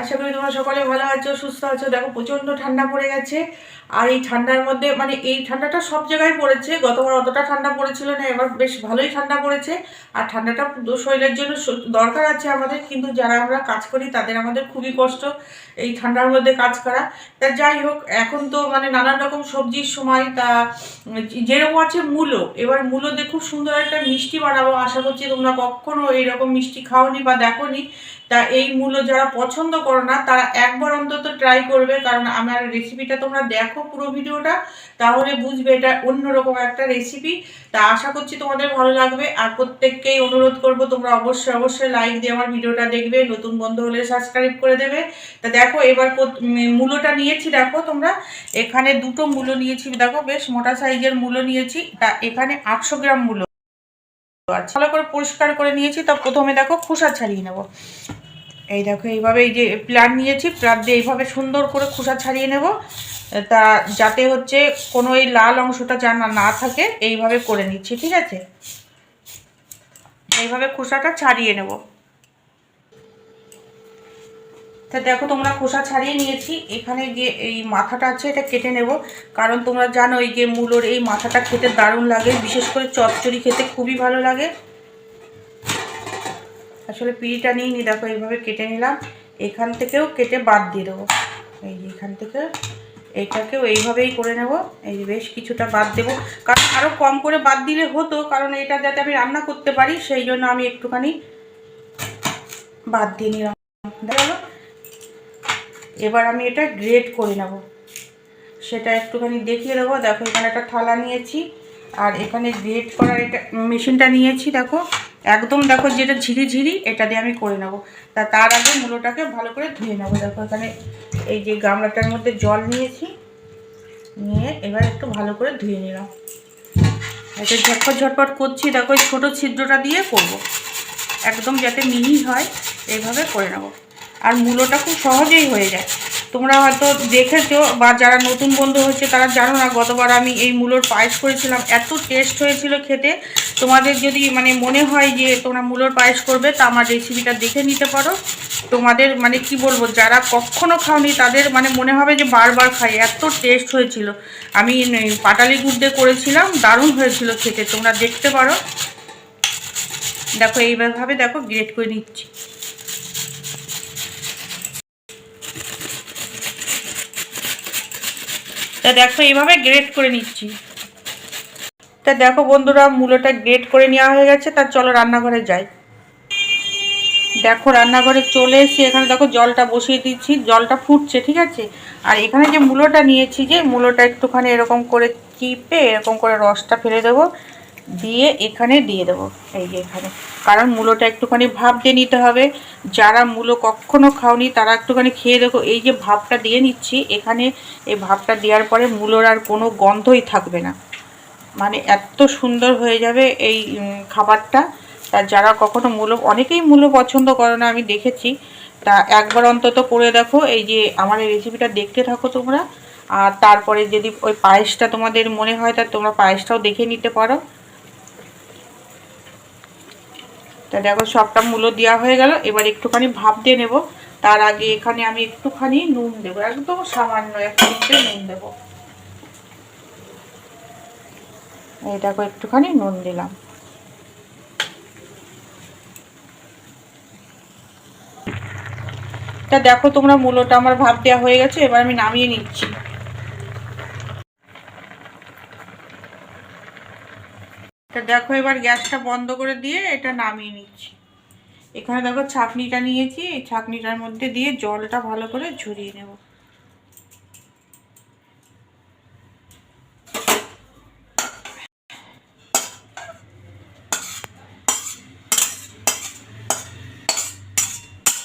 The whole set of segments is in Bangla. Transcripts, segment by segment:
আশা করি তোমরা সকলে ভালো আছো, সুস্থ আছো। দেখো প্রচণ্ড ঠান্ডা পড়ে গেছে। আর এই ঠান্ডার মধ্যে মানে এই ঠান্ডাটা সব জায়গায় পড়েছে। গতবার অতটা ঠান্ডা পড়েছিল না, এবার বেশ ভালোই ঠান্ডা পড়েছে। আর ঠান্ডাটা শরীরের জন্য দরকার আছে আমাদের, কিন্তু যারা আমরা কাজ করি তাদের আমাদের খুবই কষ্ট এই ঠান্ডার মধ্যে কাজ করা। তা যাই হোক, এখন তো মানে নানান রকম সবজির সময়। তা যেরকম আছে মূলো, এবার মূলো দিয়ে খুব সুন্দর একটা মিষ্টি বানাবো। আশা করছি তোমরা কখনো এইরকম মিষ্টি খাওনি বা দেখোনি। তা এই মূলো যারা পছন্দ করো না তারা একবার অন্তত ট্রাই করবে, কারণ আমার রেসিপিটা তোমরা দেখো পুরো ভিডিওটা, তাহলে বুঝবে এটা অন্যরকম একটা রেসিপি। তা আশা করছি তোমাদের ভালো লাগবে। আর প্রত্যেককেই অনুরোধ করব তোমরা অবশ্যই অবশ্যই লাইক দিয়ে আমার ভিডিওটা দেখবে, নতুন বন্ধু হলে সাবস্ক্রাইব করে দেবে। তা দেখো এবার মূলোটা নিয়েছি, দেখো তোমরা এখানে দুটো মূলো নিয়েছি, দেখো বেশ মোটা সাইজের মূলো নিয়েছি। তা এখানে 800 গ্রাম মূলো আছে, ভালো করে পরিষ্কার করে নিয়েছি। তা প্রথমে দেখো খোসা ছাড়িয়ে নেব। এই দেখো এইভাবে এই যে প্লান নিয়েছি, প্লান দিয়ে এইভাবে সুন্দর করে খোসা ছাড়িয়ে নেব। তা যাতে হচ্ছে কোনো এই লাল অংশটা যেন না থাকে, এইভাবে করে নিচ্ছি, ঠিক আছে। এইভাবে খোসাটা ছাড়িয়ে নেব। তা দেখো তোমরা খোসা ছাড়িয়ে নিয়েছি। এখানে যে এই মাথাটা আছে এটা কেটে নেব, কারণ তোমরা জানো এই যে মূলোর এই মাথাটা খেতে দারুণ লাগে, বিশেষ করে চচ্চড়ি খেতে খুবই ভালো লাগে। আসলে পিঁড়িটা নিয়ে নি, দেখো এইভাবে কেটে নিলাম। এখান থেকেও কেটে বাদ দিয়ে দেবো। এই যে এখান থেকে এইটাকেও এইভাবেই করে নেব। এই যে বেশ কিছুটা বাদ দেবো, কারণ আরও কম করে বাদ দিলে হতো, কারণ এটা যাতে আমি রান্না করতে পারি সেই জন্য আমি একটুখানি বাদ দিয়ে নিলাম। দেখো এবার আমি এটা গ্রেট করে নেব, সেটা একটুখানি দেখিয়ে দেবো। দেখো এখানে একটা থালা নিয়েছি, আর এখানে গ্রেট করার এটা মেশিনটা নিয়েছি। দেখো একদম দেখো যেটা ঝিরি এটা দিয়ে আমি করে নেব। তার আগে মূলোটাকে ভালো করে ধুয়ে নেবো। দেখো এখানে এই যে গামলাটার মধ্যে জল নিয়েছি, নিয়ে এবার একটু ভালো করে ধুয়ে নিলাম। এটা ঝটপট ঝটপট করছি, দেখো এই ছোটো ছিদ্রটা দিয়ে করব, একদম যাতে মিহি হয় এইভাবে করে নেব। আর মূলোটা খুব সহজেই হয়ে যায়। তোমরা হয়তো দেখেছো, বা যারা নতুন বন্ধু হচ্ছে তারা জানো না, গতবার আমি এই মূলোর পায়েস করেছিলাম, এত টেস্ট হয়েছিল খেতে। তোমাদের যদি মানে মনে হয় যে তোমরা মূলোর পায়েস করবে, তা আমার রেসিপিটা দেখে নিতে পারো। তোমাদের মানে কি বলবো, যারা কখনো খাওনি তাদের মানে মনে হবে যে বারবার খাই, এত টেস্ট হয়েছিল। আমি পাটালি গুড় দিয়ে করেছিলাম, দারুণ হয়েছিল খেতে, তোমরা দেখতে পারো। দেখো এইভাবে দেখো গ্রেট করে নিচ্ছি। তা দেখো এইভাবে গ্রেট করে নিচ্ছি। তা দেখো বন্ধুরা মূলোটা গ্রেট করে নেওয়া হয়ে গেছে। তা চলো রান্নাঘরে যাই। দেখো রান্নাঘরে চলে এসেছি, এখানে দেখো জলটা বসিয়ে দিচ্ছি, জলটা ফুটছে, ঠিক আছে। আর এখানে যে মূলোটা নিয়েছি, যে মূলোটা একটুখানি এরকম করে চিপে এরকম করে রসটা ফেলে দেবো, দিয়ে এখানে দিয়ে দেবো। এই যে এখানে, কারণ মূলোটা একটুখানি ভাপ দিয়ে নিতে হবে। যারা মূলো কখনো খাওনি তারা একটুখানি খেয়ে দেখো। এই যে ভাপটা দিয়ে নিচ্ছি এখানে, এই ভাপটা দেওয়ার পরে মূলোর আর কোনো গন্ধই থাকবে না, মানে এত সুন্দর হয়ে যাবে এই খাবারটা। তা যারা কখনো মূলো, অনেকেই মূলো পছন্দ করে না আমি দেখেছি, তা একবার অন্তত করে দেখো। এই যে আমার এই রেসিপিটা দেখতে থাকো তোমরা। আর তারপরে যদি ওই পায়েসটা তোমাদের মনে হয় তা তোমরা পায়েসটাও দেখে নিতে পারো। তা দেখো সবটা মূলো দেওয়া হয়ে গেল, এবার একটুখানি ভাপ দিয়ে নেব। তার আগে এখানে আমি একটুখানি নুন দেবো, একদম সামান্য একটু নুন দেবো। এই দেখো একটুখানি নুন দিলাম। তা দেখো তোমরা মূলোটা আমার ভাপ দেওয়া হয়ে গেছে, এবার আমি নামিয়ে নিচ্ছি। তা দেখো এবার গ্যাসটা বন্ধ করে দিয়ে এটা নামিয়ে নিচ্ছি। এখানে দেখো ছাঁকনিটা নিয়েছি, এই ছাঁকনিটার মধ্যে দিয়ে জলটা ভালো করে ঝরিয়ে নেব।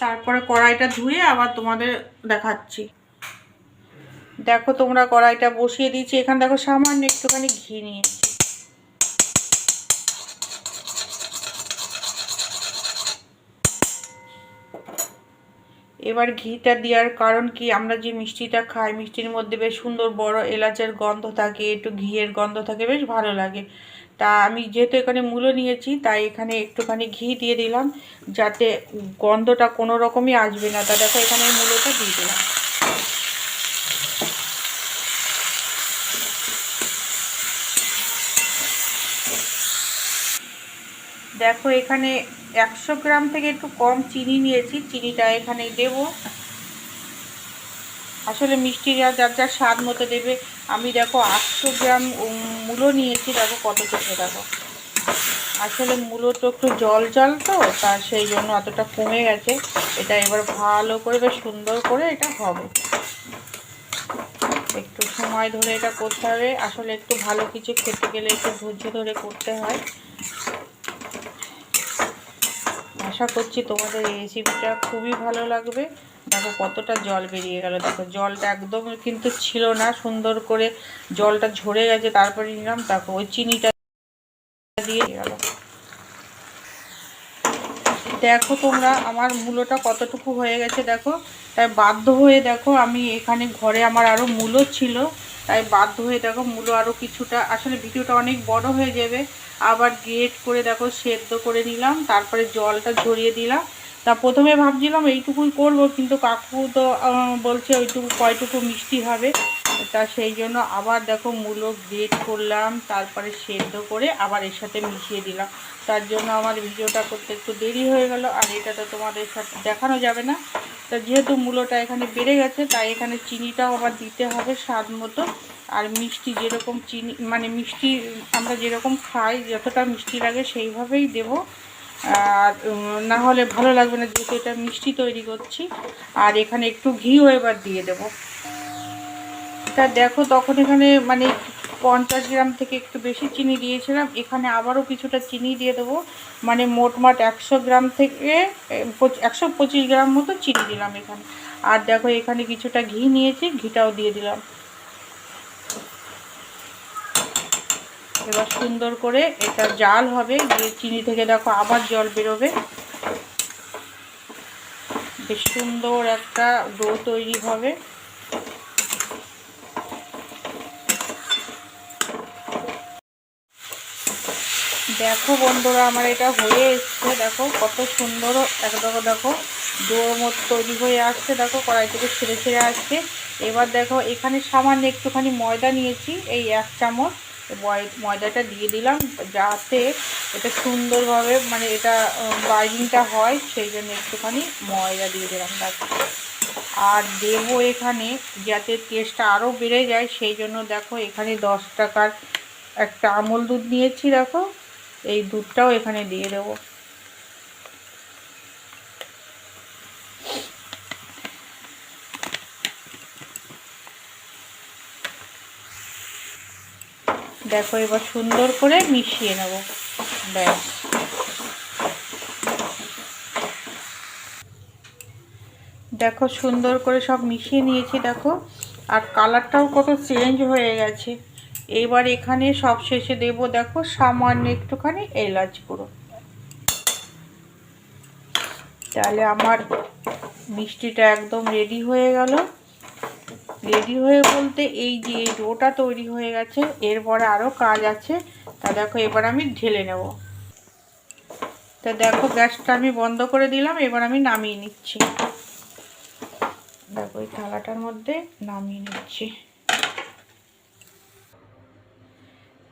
তারপরে কড়াইটা ধুয়ে আবার তোমাদের দেখাচ্ছি। দেখো তোমরা কড়াইটা বসিয়ে দিয়েছি, এখানে দেখো সামান্য একটুখানি ঘি নিয়েছি। এবার ঘিটা দেওয়ার কারণ কি, আমরা যে মিষ্টিটা খাই মিষ্টির মধ্যে বেশ সুন্দর বড় এলাচের গন্ধ থাকে, একটু ঘিয়ের গন্ধ থাকে, বেশ ভালো লাগে। তা আমি যেহেতু এখানে মূলো নিয়েছি তাই এখানে একটুখানি ঘি দিয়ে দিলাম, যাতে গন্ধটা কোনো রকমই আসবে না। তা দেখো এখানে মূলোটা দিয়ে দিলাম। দেখো এখানে 100 গ্রাম থেকে একটু কম চিনি নিয়েছি, চিনিটা এখানে দেব। আসলে মিষ্টি যার যার স্বাদ মতো দেবে। আমি দেখো 800 গ্রাম মূলো নিয়েছি, দেখো কতটুকু, দেখো আসলে মূলো তো একটু জল জল তো, তা সেই জন্য অতটা কমে গেছে। এটা এবার ভালো করে বেশ সুন্দর করে এটা হবে। একটু সময় ধরে এটা করতে হবে, আসলে একটু ভালো কিছু খেতে গেলে একটু ধৈর্য ধরে করতে হয়। আশা করছি তোমাদের এই রেসিপিটা খুবই ভালো লাগবে। দেখো কতটা জল বেরিয়ে গেল, দেখো জলটা একদম কিন্তু ছিল না, সুন্দর করে জলটা ঝরে গেছে। তারপরে নিলাম, দেখো ওই চিনিটা দিয়ে গেল। দেখো তোমরা আমার মূলোটা কতটুকু হয়ে গেছে দেখো। তাই বাধ্য হয়ে দেখো আমি এখানে ঘরে আমার আরও মূলো ছিল, তাই বাধ্য হয়ে দেখো মূলো আরও কিছুটা, আসলে ভিডিওটা অনেক বড় হয়ে যাবে, আবার গ্রেট করে দেখো সেদ্ধ করে নিলাম, তারপরে জলটা ঝরিয়ে দিলাম। তা প্রথমে ভাবছিলাম এইটুকুই করব, কিন্তু কাকু তো বলছে ওইটুকু কয়টুকু মিষ্টি হবে, তা সেই জন্য আবার দেখো মূলো গ্রেট করলাম, তারপরে সেদ্ধ করে আবার এর সাথে মিশিয়ে দিলাম। তার জন্য আমার ভিডিওটা করতে একটু দেরি হয়ে গেল, আর এটা তো তোমাদের সাথে দেখানো যাবে না। তা যেহেতু মূলোটা এখানে বেড়ে গেছে, তাই এখানে চিনিটাও আবার দিতে হবে স্বাদ মতো। আর মিষ্টি যেরকম চিনি মানে মিষ্টি আমরা যেরকম খাই, যতটা মিষ্টি লাগে সেইভাবেই দেব, আর না হলে ভালো লাগবে না, যেহেতু এটা মিষ্টি তৈরি করছি। আর এখানে একটু ঘিও এবার দিয়ে দেব। তা দেখো তখন এখানে মানে 50 গ্রাম থেকে একটু বেশি চিনি দিয়েছিলাম, এখানে আবারও কিছুটা চিনি দিয়ে দেবো। মানে মোটমাট 100 গ্রাম থেকে 125 গ্রাম মতো চিনি দিলাম এখানে। আর দেখো এখানে কিছুটা ঘি নিয়েছি, ঘিটাও দিয়ে দিলাম। এবার সুন্দর করে এটা জাল হবে, দিয়ে চিনি থেকে দেখো আবার জল বেরোবে, বেশ সুন্দর একটা ডো তৈরি হবে। দেখো বন্ধুরা আমার এটা হয়ে এসছে, দেখো কত সুন্দর একদম, দেখো ডোর মতো তৈরি হয়ে আসছে, দেখো কড়াই থেকে ছেড়ে ছেড়ে আসছে। এবার দেখো এখানে সামান্য একটুখানি ময়দা নিয়েছি, এই 1 চামচ ময়দাটা দিয়ে দিলাম, যাতে এটা সুন্দরভাবে মানে এটা বাইন্ডিংটা হয়, সেই জন্য একটুখানি ময়দা দিয়ে দিলাম দেখো। আর দেবো এখানে যাতে টেস্টটা আরও বেড়ে যায়, সেই জন্য দেখো এখানে 10 টাকার একটা আমুল দুধ নিয়েছি, দেখো এই দুধটাও এখানে দিয়ে দেব। দেখো এবার সুন্দর করে মিশিয়ে নেব, ব্যাস। দেখো সুন্দর করে সব মিশিয়ে নিয়েছি দেখো, আর কালারটাও কত চেঞ্জ হয়ে গেছে। এবার এখানে সব শেষে দেব দেখো সামান্য একটুখানি এলাচ গুঁড়ো। তাহলে আমার মিষ্টিটা একদম রেডি হয়ে গেল। রেডি হয়ে বলতে এই যে এই ডোটা তৈরি হয়ে গেছে, এরপরে আরও কাজ আছে। তা দেখো এবার আমি ঢেলে নেব। তা দেখো গ্যাসটা আমি বন্ধ করে দিলাম, এবার আমি নামিয়ে নিচ্ছি। দেখো এই থালাটার মধ্যে নামিয়ে নিচ্ছি।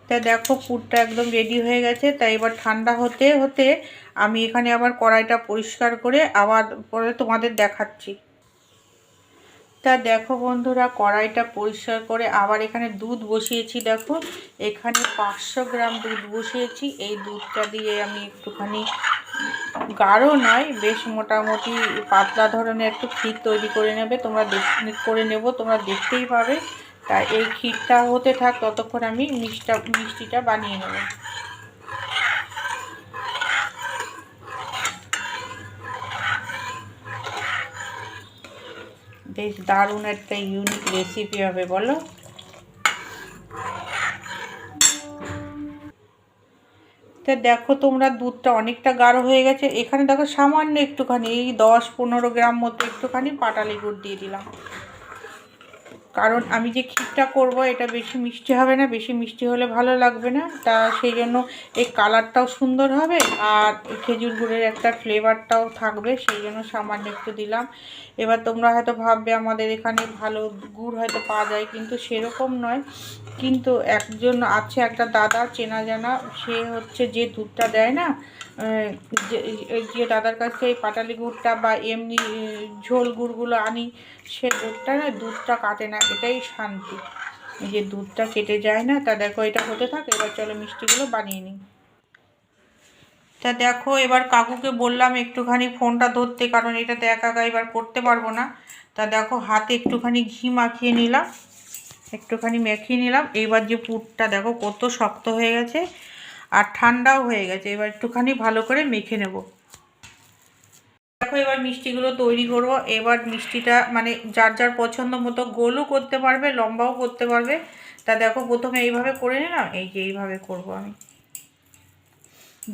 তা দেখো পুরটা একদম রেডি হয়ে গেছে। তাই এবার ঠান্ডা হতে হতে আমি এখানে আবার কড়াইটা পরিষ্কার করে আবার পরে তোমাদের দেখাচ্ছি। তা দেখো বন্ধুরা কড়াইটা পরিষ্কার করে আবার এখানে দুধ বসিয়েছি, দেখো এখানে 500 গ্রাম দুধ বসিয়েছি। এই দুধটা দিয়ে আমি একটুখানি গাঢ় নয়, বেশ মোটামুটি পাতলা ধরনের একটু ক্ষীর তৈরি করে নেবে, তোমরা তোমরা দেখতেই পাবে। তাই এই ক্ষীরটা হতে থাক, ততক্ষণ আমি মিষ্টিটা বানিয়ে নেব। বেশ দারুণ একটা ইউনিক রেসিপি হবে বলো। তো দেখো তোমরা দুধটা অনেকটা গাঢ় হয়ে গেছে, এখানে দেখো সামান্য একটুখানি এই 10-15 গ্রাম মতো একটুখানি পাটালি গুড় দিয়ে দিলাম, কারণ আমি যে ক্ষীরটা করব এটা বেশি মিষ্টি হবে না, বেশি মিষ্টি হলে ভালো লাগবে না। তা সেই জন্য এই কালারটাও সুন্দর হবে আর খেজুর গুড়ের একটা ফ্লেভারটাও থাকবে, সেই জন্য সামান্য একটু দিলাম। এবার তোমরা হয়তো ভাববে আমাদের এখানে ভালো গুড় হয়তো পাওয়া যায়, কিন্তু সেরকম নয়। কিন্তু একজন আছে, একটা দাদা চেনা জানা, সে হচ্ছে যে দুধটা দেয় না, যে দাদার কাছে এই পাটালি গুড়টা বা এমনি ঝোল গুড়গুলো আনি, সে দুধটা না, দুধটা কাটে না, এটাই শান্তি, যে দুধটা কেটে যায় না। তা দেখো এটা হতে থাকে, এবার চলো মিষ্টিগুলো বানিয়ে নিই। তা দেখো এবার কাকুকে বললাম একটুখানি ফোনটা ধরতে, কারণ এটাতে একা একা এবার করতে পারবো না। তা দেখো হাতে একটুখানি ঘি মাখিয়ে নিলাম, একটুখানি মেখিয়ে নিলাম। এবার যে পুরটা দেখো কত শক্ত হয়ে গেছে আর ঠান্ডাও হয়ে গেছে, এবার একটুখানি ভালো করে মেখে নেব। দেখো এবার মিষ্টিগুলো তৈরি করব। এবার মিষ্টিটা মানে যার যার পছন্দ মতো গোলও করতে পারবে, লম্বাও করতে পারবে। তা দেখো প্রথমে এইভাবে করে নিলাম, এই যে এইভাবে করব আমি,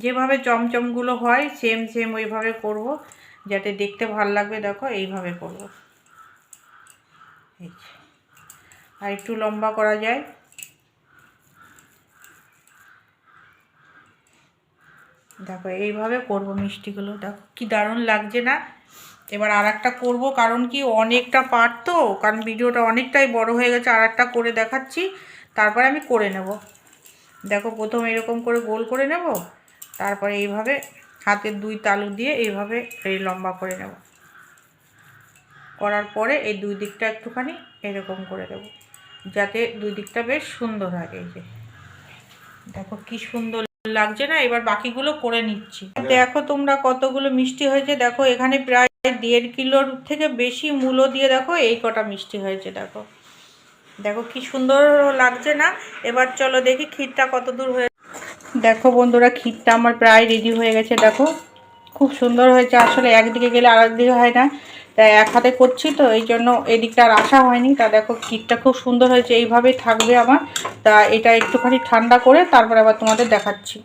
যেভাবে চমচমগুলো হয় সেম সেম ওইভাবে করব, যাতে দেখতে ভালো লাগবে। দেখো এইভাবে করব, এই আর একটু লম্বা করা যায়। দেখো এইভাবে করব মিষ্টিগুলো, দেখো কি দারুণ লাগছে না। এবার আর একটা করবো, কারণ কি অনেকটা পার্ট তো, কারণ ভিডিওটা অনেকটাই বড় হয়ে গেছে। আর একটা করে দেখাচ্ছি, তারপরে আমি করে নেব। দেখো প্রথম এরকম করে গোল করে নেব, তারপরে এইভাবে হাতের দুই তালু দিয়ে এইভাবে এই লম্বা করে নেব, করার পরে এই দুই দিকটা একটুখানি এরকম করে দেব, যাতে দুই দিকটা বেশ সুন্দর হয়। এই যে দেখো কি সুন্দর লাগছে না। এবার বাকিগুলো করে নিচ্ছি। দেখো তোমরা কতগুলো মিষ্টি হয়েছে, দেখো এখানে প্রায় 1.5 কিলোর থেকে বেশি মূলো দিয়ে দেখো এই কটা মিষ্টি হয়েছে। দেখো দেখো কি সুন্দর লাগছে না। এবার চলো দেখি ক্ষীরটা কত দূর হয়ে। দেখো বন্ধুরা ক্ষীরটা আমার প্রায় রেডি হয়ে গেছে, দেখো খুব সুন্দর হয়েছে। আসলে একদিকে গেলে আর একদিকে হয় না, তাই এক হাতে করছি তো এই জন্য এদিকটা আর আসা হয়নি। তা দেখো ক্ষীরটা খুব সুন্দর হয়েছে, এইভাবেই থাকবে আমার। তা এটা একটুখানি ঠান্ডা করে তারপরে আবার তোমাদের দেখাচ্ছি।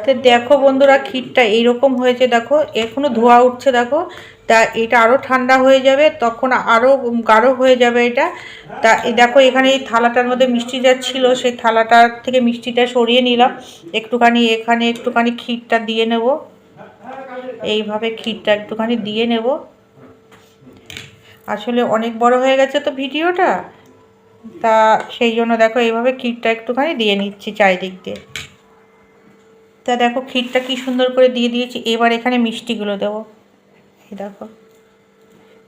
তো দেখো বন্ধুরা ক্ষীরটা এইরকম হয়েছে, দেখো এখনো ধোয়া উঠছে। দেখো তা এটা আরও ঠান্ডা হয়ে যাবে, তখন আরও গাঢ় হয়ে যাবে এটা। তা দেখো এখানে এই থালাটার মধ্যে মিষ্টি যা ছিল, সেই থালাটার থেকে মিষ্টিটা সরিয়ে নিলাম। একটুখানি এখানে একটুখানি ক্ষীরটা দিয়ে নেব, এইভাবে ক্ষীরটা একটুখানি দিয়ে নেব। আসলে অনেক বড় হয়ে গেছে তো ভিডিওটা, তা সেই জন্য দেখো এইভাবে ক্ষীরটা একটুখানি দিয়ে নিচ্ছি চারিদিক দিয়ে। তা দেখো ক্ষীরটা কি সুন্দর করে দিয়ে দিয়েছি। এবার এখানে মিষ্টিগুলো দেবো, এই দেখো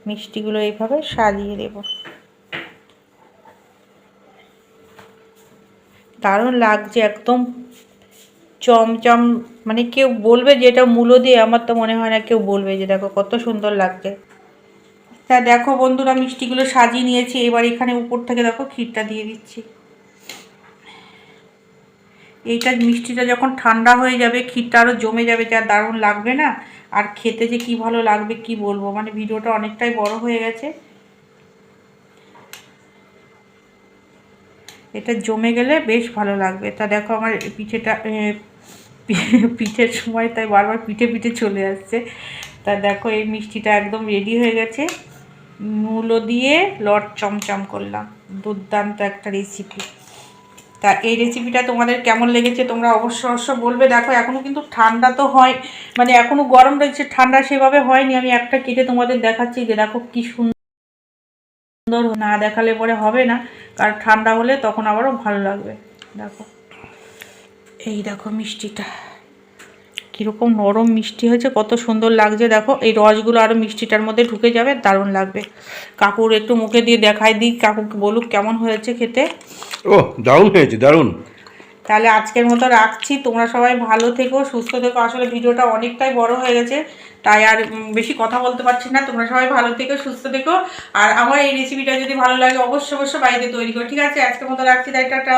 মিষ্টিগুলো এইভাবে সাজিয়ে দেব। দারুণ লাগছে, একদম চমচম, মানে কেউ বলবে যে এটা মূলো দিয়ে, আমার তো মনে হয় না কেউ বলবে। যে দেখো কত সুন্দর লাগছে। তা দেখো বন্ধুরা মিষ্টিগুলো সাজিয়ে নিয়েছি, এবার এখানে উপর থেকে দেখো ক্ষীরটা দিয়ে দিচ্ছি। এইটা মিষ্টিটা যখন ঠান্ডা হয়ে যাবে ক্ষীরটা আরও জমে যাবে, যা দারুণ লাগবে না। আর খেতে যে কি ভালো লাগবে কি বলবো, মানে ভিডিওটা অনেকটাই বড় হয়ে গেছে। এটা জমে গেলে বেশ ভালো লাগবে। তা দেখো আমার পিঠেটা পিঠের সময় তাই বারবার পিঠে পিঠে চলে আসছে। তা দেখো এই মিষ্টিটা একদম রেডি হয়ে গেছে, মূলো দিয়ে লট চমচম করলাম। দুর্দান্ত একটা রেসিপি। তা এই রেসিপিটা তোমাদের কেমন লেগেছে তোমরা অবশ্য বলবে। দেখো এখনও কিন্তু ঠান্ডা তো হয়, মানে এখনও গরম রয়েছে, ঠান্ডা সেভাবে হয়নি। আমি একটা কেটে তোমাদের দেখাচ্ছি, যে দেখো কি সুন্দর। না দেখালে পরে হবে না, কারণ ঠান্ডা হলে তখন আবারও ভালো লাগবে। দেখো এই দেখো মিষ্টিটা কীরকম নরম মিষ্টি হয়েছে, কত সুন্দর লাগছে। দেখো এই রসগুলো আরও মিষ্টিটার মধ্যে ঢুকে যাবে, দারুণ লাগবে। কাকুর একটু মুখে দিয়ে দেখাই দিই, কাকুকে বলুক কেমন হয়েছে খেতে। ও দারুণ হয়েছে, দারুণ। তাহলে আজকের মতো রাখছি, তোমরা সবাই ভালো থেকো, সুস্থ থেকো। আসলে ভিডিওটা অনেকটাই বড় হয়ে গেছে, তাই আর বেশি কথা বলতে পারছি না। তোমরা সবাই ভালো থেকো, সুস্থ থেকো। আর আমার এই রেসিপিটা যদি ভালো লাগে অবশ্যই বাড়িতে তৈরি করো। ঠিক আছে, আজকের মতো রাখছি, তাই টাটা।